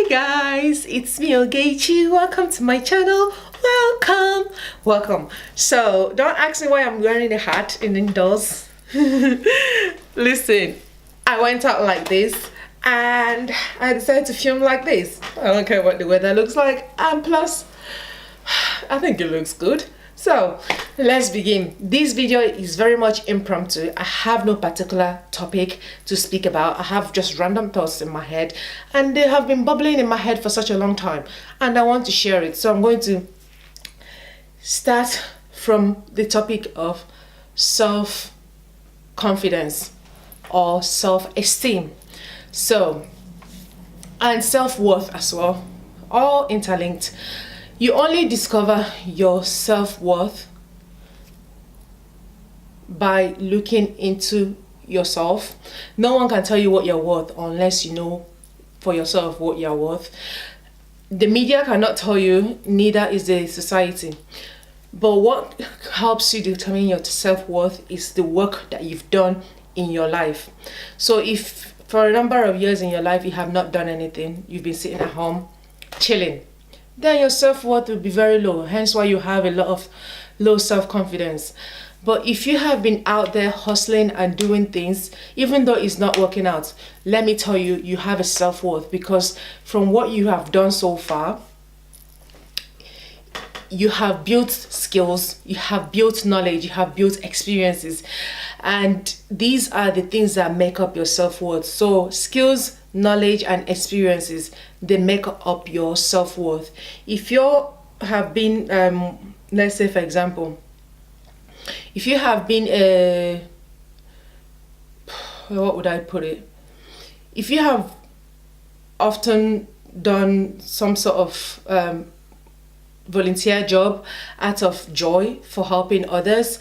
Guys, it's me Ogechi. Welcome to my channel. Welcome. So don't ask me why I'm wearing a hat indoors. Listen, I went out like this and I decided to film like this. I don't care what the weather looks like, and plus I think it looks good. So let's begin. This video is very much impromptu. I have no particular topic to speak about. I have just random thoughts in my head, and they have been bubbling in my head for such a long time, and I want to share it. So I'm going to start from the topic of self-confidence or self-esteem. So, and self-worth as well, all interlinked. You only discover your self-worth by looking into yourself. No one can tell you what you're worth unless you know for yourself what you're worth. The media cannot tell you, neither is the society. But what helps you determine your self-worth is the work that you've done in your life. So if for a number of years in your life you have not done anything, you've been sitting at home chilling, then your self-worth will be very low, hence why you have a lot of low self-confidence. But if you have been out there hustling and doing things, even though it's not working out, let me tell you, you have a self-worth, because from what you have done so far, you have built skills, you have built knowledge, you have built experiences, and these are the things that make up your self-worth. So skills, knowledge and experiences, they make up your self-worth. If you have been let's say for example, if you have been a, what would I put it, if you have often done some sort of volunteer job out of joy for helping others,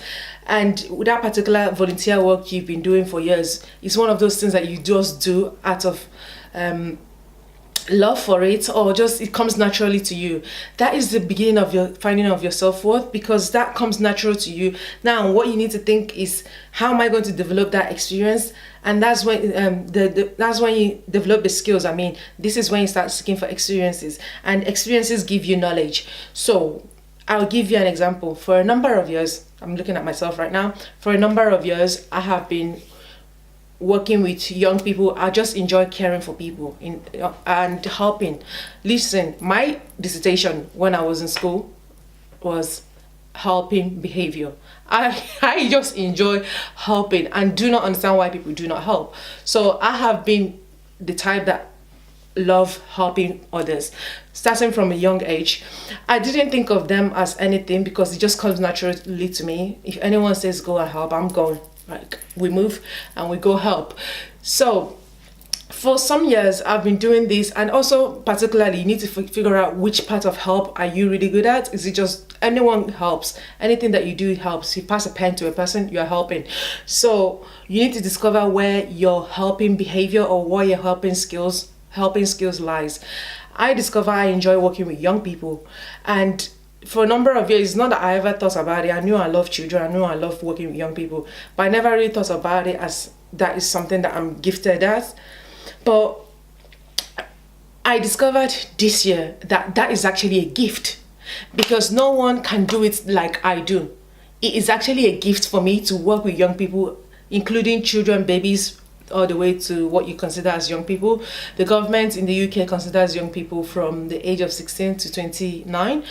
and that particular volunteer work you've been doing for years is one of those things that you just do out of love for it, or just it comes naturally to you, that is the beginning of your finding of your self-worth, because that comes natural to you. Now what you need to think is, how am I going to develop that experience? And that's when that's when you develop the skills. I mean, this is when you start seeking for experiences, and experiences give you knowledge. So I'll give you an example. For a number of years, I'm looking at myself right now, for a number of years I have been working with young people. I just enjoy caring for people and helping. Listen, my dissertation when I was in school was helping behavior. I just enjoy helping and do not understand why people do not help. So I have been the type that love helping others starting from a young age. I didn't think of them as anything because it just comes naturally to me. If anyone says go and help, I'm going. Like, we move and we go help. So for some years I've been doing this, and also particularly you need to figure out which part of help are you really good at. Is it just anyone helps? Anything that you do helps. You pass a pen to a person, you are helping. So you need to discover where your helping behavior or where your helping skills lies. I discover I enjoy working with young people, and for a number of years, it's not that I ever thought about it. I knew I love children, I knew I love working with young people, but I never really thought about it as that is something that I'm gifted at. But I discovered this year that that is actually a gift, because no one can do it like I do. It is actually a gift for me to work with young people, including children, babies, all the way to what you consider as young people. The government in the UK considers young people from the age of 16 to 29.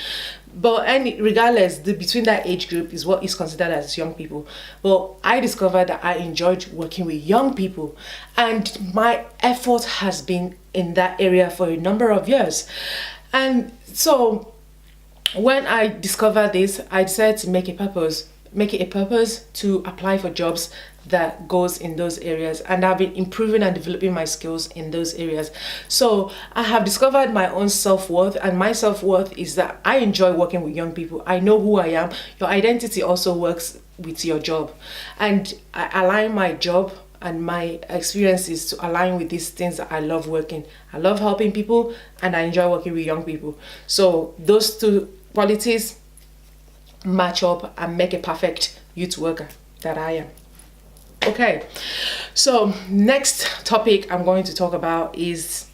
But regardless, between that age group is what is considered as young people. But I discovered that I enjoyed working with young people, and my effort has been in that area for a number of years. And so when I discovered this, I decided to make it a purpose to apply for jobs that goes in those areas, and I've been improving and developing my skills in those areas. So I have discovered my own self-worth, and my self-worth is that I enjoy working with young people. I know who I am. Your identity also works with your job, and I align my job and my experiences to align with these things that I love working. I love helping people, and I enjoy working with young people. So those two qualities match up and make a perfect youth worker that I am. Okay, so next topic I'm going to talk about is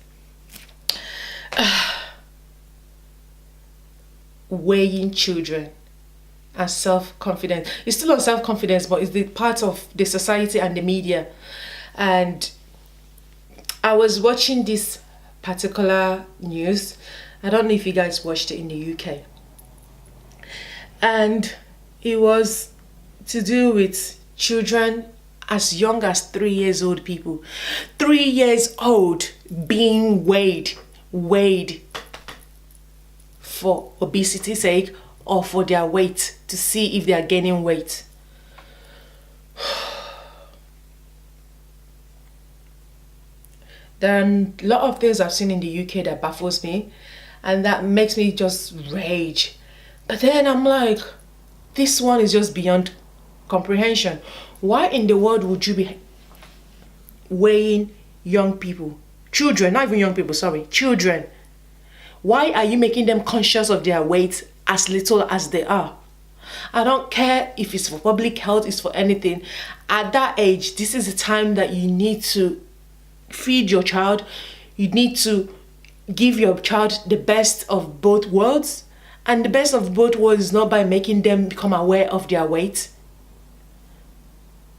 Weighing children and self-confidence. It's still on self-confidence, but it's the part of the society and the media. And I was watching this particular news. I don't know if you guys watched it in the UK. And it was to do with children as young as 3 years old people. 3 years old being weighed for obesity sake or for their weight, to see if they are gaining weight. There are a lot of things I've seen in the UK that baffles me, and that makes me just rage. But then I'm like, this one is just beyond comprehension. Why in the world would you be weighing young people, children, not even young people, sorry, children? Why are you making them conscious of their weight as little as they are? I don't care if it's for public health, it's for anything. At that age, this is the time that you need to feed your child. You need to give your child the best of both worlds. And the best of both worlds is not by making them become aware of their weight.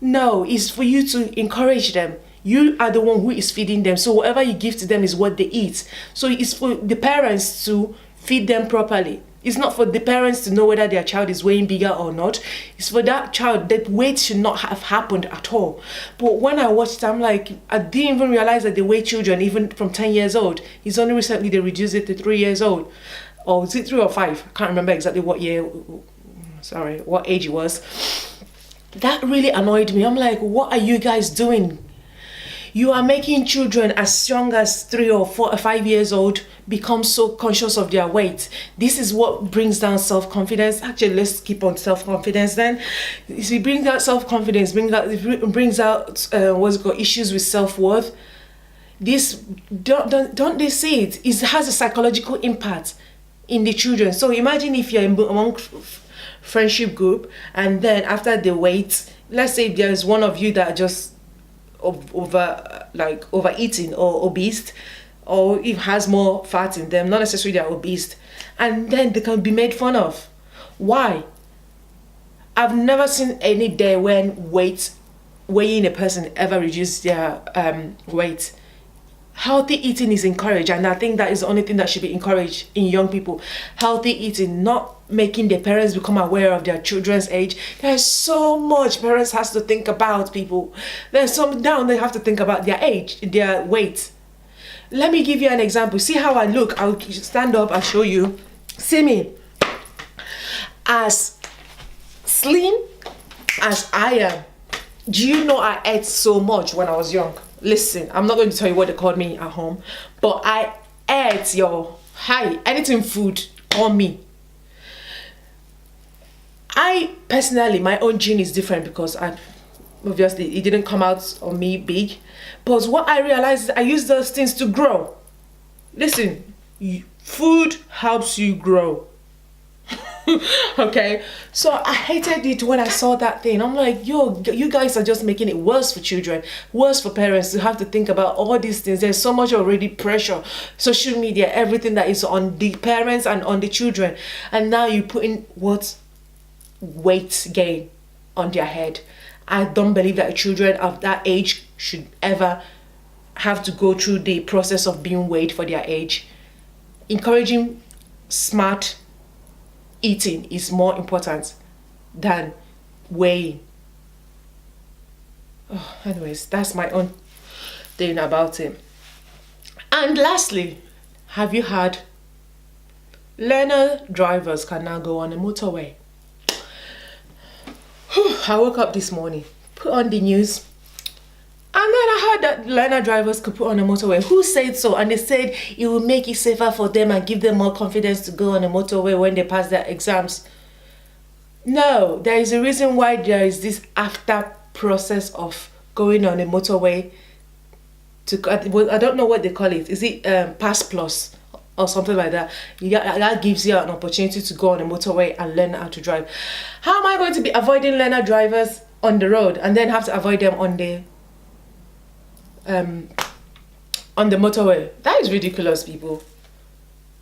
No, it's for you to encourage them. You are the one who is feeding them. So whatever you give to them is what they eat. So it's for the parents to feed them properly. It's not for the parents to know whether their child is weighing bigger or not. It's for that child. That weight should not have happened at all. But when I watched it, I'm like, I didn't even realize that they weigh children even from 10 years old. It's only recently they reduced it to 3 years old. Or is it 3 or 5? I can't remember exactly what age it was. That really annoyed me. I'm like, what are you guys doing? You are making children as young as 3 or 4 or 5 years old become so conscious of their weight. This is what brings down self-confidence. Actually, let's keep on self-confidence then. If you bring out self-confidence, brings out issues with self-worth. This don't they see it? It has a psychological impact in the children. So imagine if you're among friendship group, and then after the weight, let's say there's one of you that just overeating or obese, or if has more fat in them, not necessarily they're obese, and then they can be made fun of. Why? I've never seen any day when weighing a person ever reduce their weight. Healthy eating is encouraged, and I think that is the only thing that should be encouraged in young people. Healthy eating, not making their parents become aware of their children's age. There's so much parents has to think about, people. There's some down they have to think about their age, their weight. Let me give you an example. See how I look. I'll stand up and show you. See me. As slim as I am, do you know I ate so much when I was young? Listen, I'm not going to tell you what they called me at home, but I ate anything food on me. I personally, my own gene is different because obviously it didn't come out on me big. But what I realized is I use those things to grow. Listen, food helps you grow. Okay, so I hated it when I saw that thing. I'm like, yo, you guys are just making it worse for children, worse for parents to have to think about all these things. There's so much already pressure, social media, everything that is on the parents and on the children, and now you put in what weight gain on their head. I don't believe that children of that age should ever have to go through the process of being weighed for their age. Encouraging smart eating is more important than weighing. Anyways, that's my own thing about it. And lastly, have you heard learner drivers can now go on a motorway? I woke up this morning, put on the news, and then I heard that learner drivers could put on a motorway. Who said so? And they said it will make it safer for them and give them more confidence to go on a motorway when they pass their exams. No, there is a reason why there is this after process of going on a motorway. I don't know what they call it. Is it Pass Plus or something like that? That gives you an opportunity to go on a motorway and learn how to drive. How am I going to be avoiding learner drivers on the road and then have to avoid them on the motorway? That is ridiculous, people.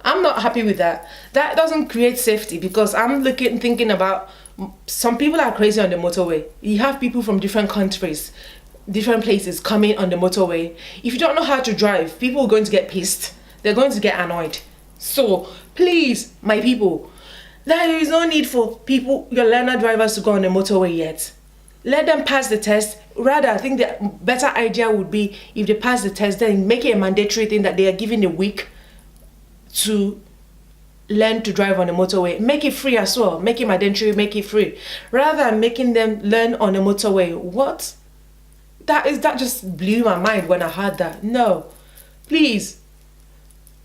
I'm not happy with that. That doesn't create safety, because I'm thinking about, some people are crazy on the motorway. You have people from different countries, different places coming on the motorway. If you don't know how to drive, people are going to get pissed. They're going to get annoyed. So please, my people, there is no need for your learner drivers to go on the motorway yet. Let them pass the test. Rather, I think the better idea would be, if they pass the test, then make it a mandatory thing that they are given a week to learn to drive on the motorway. Make it free as well. Make it mandatory, make it free. Rather than making them learn on the motorway. What? That just blew my mind when I heard that. No. Please.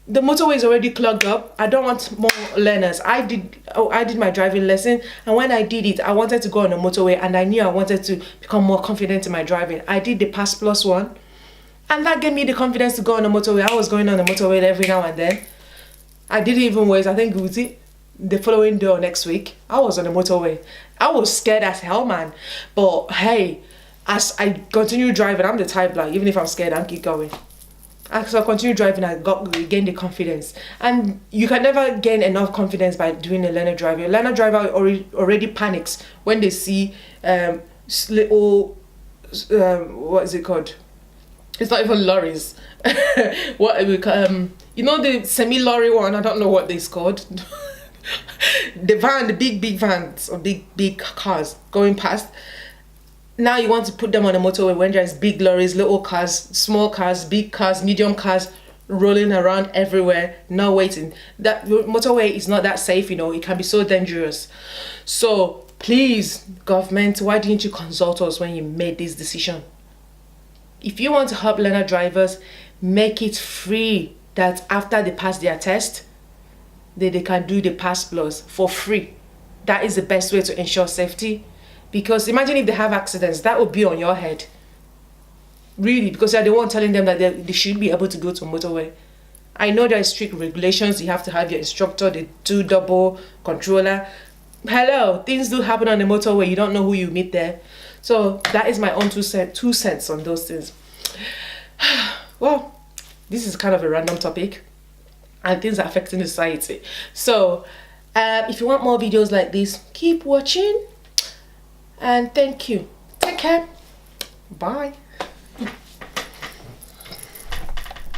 The motorway is already clogged up. I don't want more learners. I did my driving lesson, and when I did it, I wanted to go on the motorway, and I knew I wanted to become more confident in my driving. I did the Pass Plus one, and that gave me the confidence to go on the motorway. I was going on the motorway every now and then. I didn't even wait. I think it was the following day or next week, I was on the motorway. I was scared as hell, man. But hey, as I continue driving, I'm the type, like, even if I'm scared, I'll keep going. As I continue driving, I gained the confidence. And you can never gain enough confidence by doing a learner driver. A learner driver already panics when they see little, what is it called? It's not even lorries. What we you know, the semi-lorry one, I don't know what it's called. The big vans, or big cars going past. Now you want to put them on a motorway when there's big lorries, little cars, small cars, big cars, medium cars rolling around everywhere, not waiting. That motorway is not that safe, you know. It can be so dangerous. So please, government, why didn't you consult us when you made this decision? If you want to help learner drivers, make it free, that after they pass their test, they can do the Pass Plus for free. That is the best way to ensure safety. Because imagine if they have accidents, that would be on your head. Really, because you're the one telling them that they should be able to go to a motorway. I know there are strict regulations. You have to have your instructor, the 2-double controller. Hello, things do happen on the motorway. You don't know who you meet there. So that is my own two cents on those things. Well, this is kind of a random topic, and things are affecting the society. So if you want more videos like this, keep watching. And thank you. Take care. Bye.